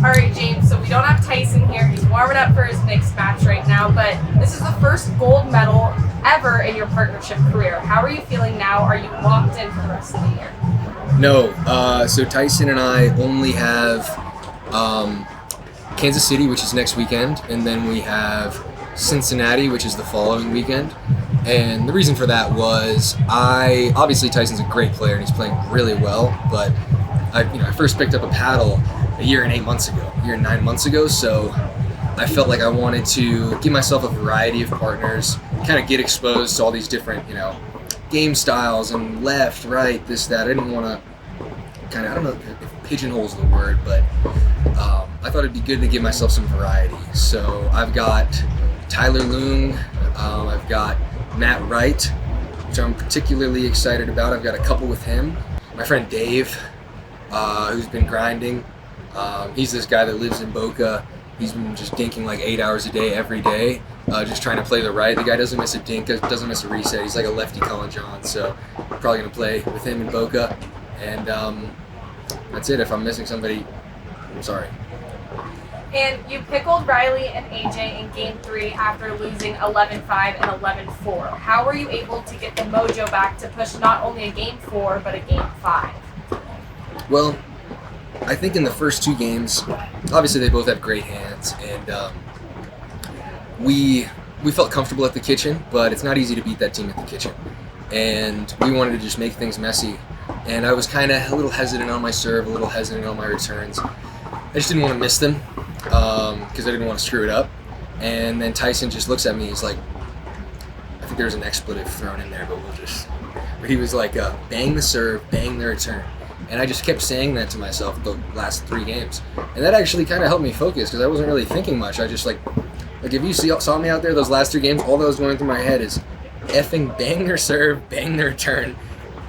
All right, James, so we don't have Tyson here. He's warming up for his mixed match right now, but this is the first gold medal ever in your partnership career. How are you feeling now? Are you locked in for the rest of the year? No. So Tyson and I only have Kansas City, which is next weekend, and then we have Cincinnati, which is the following weekend. And the reason for that was obviously Tyson's a great player and he's playing really well, but I first picked up a paddle a year and 9 months ago, so I felt like I wanted to give myself a variety of partners, kind of get exposed to all these different, game styles and left, right, this, that. I didn't want to I don't know if pigeonhole's the word, but I thought it'd be good to give myself some variety. So I've got Tyler Loong, I've got Matt Wright, which I'm particularly excited about. I've got a couple with him. My friend Dave, who's been grinding. He's this guy that lives in Boca. He's been just dinking like 8 hours a day, every day, just trying to play the right. The guy doesn't miss a dink, doesn't miss a reset. He's like a lefty Colin John, so I'm probably going to play with him in Boca. And that's it. If I'm missing somebody, I'm sorry. And you pickled Riley and AJ in Game 3 after losing 11-5 and 11-4. How were you able to get the mojo back to push not only a Game 4, but a Game 5? Well, I think in the first two games, obviously they both have great hands, and we felt comfortable at the kitchen, but it's not easy to beat that team at the kitchen. And we wanted to just make things messy. And I was kind of a little hesitant on my serve, a little hesitant on my returns. I just didn't want to miss them because I didn't want to screw it up. And then Tyson just looks at me, he's like, I think there's an expletive thrown in there, but he was like, bang the serve, bang the return. And I just kept saying that to myself the last 3 games. And that actually kind of helped me focus because I wasn't really thinking much. I just like if you saw me out there those last 3 games, all that was going through my head is effing bang their serve, bang their return.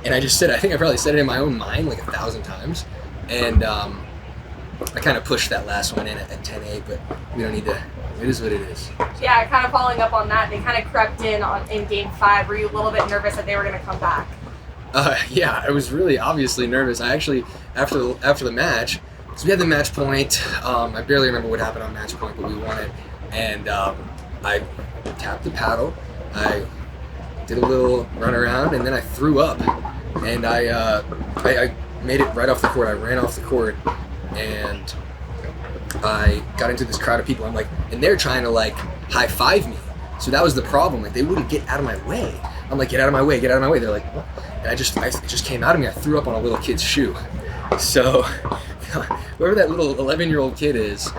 And I think I probably said it in my own mind like 1,000 times. And I kind of pushed that last one in at 10-8, but we don't need to. It is what it is. Yeah, kind of following up on that, they kind of crept in Game 5. Were you a little bit nervous that they were going to come back? Yeah, I was really obviously nervous. I actually, after the match, so we had the match point. I barely remember what happened on match point, but we won it. And I tapped the paddle. I did a little run around, and then I threw up. And I made it right off the court. I ran off the court, and I got into this crowd of people. And they're trying to high five me. So that was the problem. They wouldn't get out of my way. I'm like, get out of my way, get out of my way. They're like, what? And it just came out of me. I threw up on a little kid's shoe. So whoever that little 11-year-old kid is,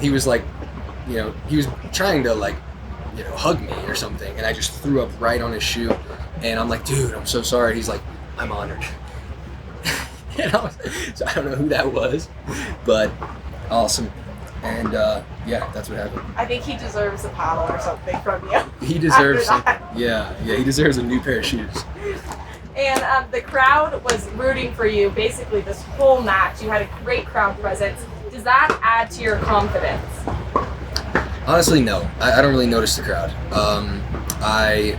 he was he was trying to hug me or something, and I just threw up right on his shoe. And I'm like, dude, I'm so sorry. He's like, I'm honored. So I don't know who that was, but awesome. And yeah, that's what happened. I think he deserves a paddle or something from you. He deserves something. Yeah, he deserves a new pair of shoes. And the crowd was rooting for you basically this whole match. You had a great crowd presence. Does that add to your confidence? Honestly, no. I don't really notice the crowd. I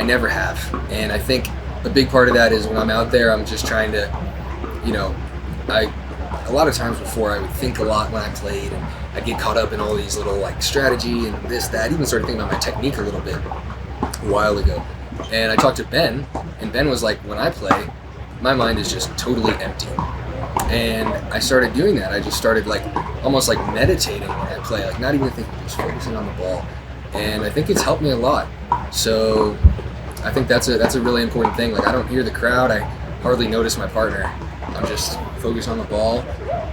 never have. And I think a big part of that is when I'm out there, I'm just trying to, a lot of times before I would think a lot when I played, and I'd get caught up in all these little strategy and this, that, even started thinking about my technique a little bit a while ago. And I talked to Ben, and Ben was like, when I play, my mind is just totally empty. And I started doing that. I just started almost meditating when I play, not even thinking, just focusing on the ball. And I think it's helped me a lot. So I think that's a really important thing. I don't hear the crowd. I hardly notice my partner. I'm just focused on the ball,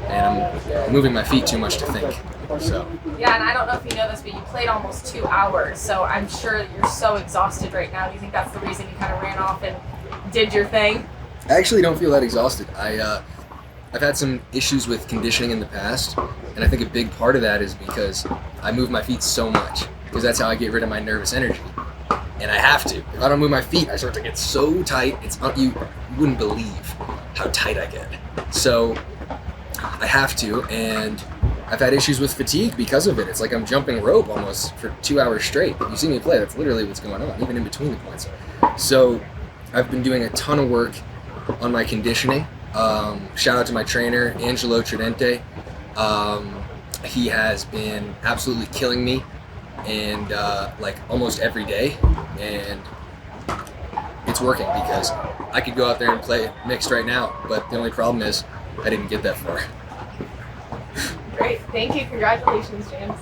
and I'm moving my feet too much to think. So. Yeah, and I don't know if you know this, but you played almost 2 hours, so I'm sure you're so exhausted right now. Do you think that's the reason you kind of ran off and did your thing? I actually don't feel that exhausted. I've had some issues with conditioning in the past, and I think a big part of that is because I move my feet so much, because that's how I get rid of my nervous energy. And I have to. If I don't move my feet, I start to get so tight. You wouldn't believe how tight I get. So I have to, and I've had issues with fatigue because of it. It's like I'm jumping rope almost for 2 hours straight. If you see me play, that's literally what's going on, even in between the points. So I've been doing a ton of work on my conditioning. Shout out to my trainer, Angelo Tridente. He has been absolutely killing me, and like almost every day, and it's working because I could go out there and play mixed right now, but the only problem is I didn't get that far. Great. Thank you. Congratulations, James.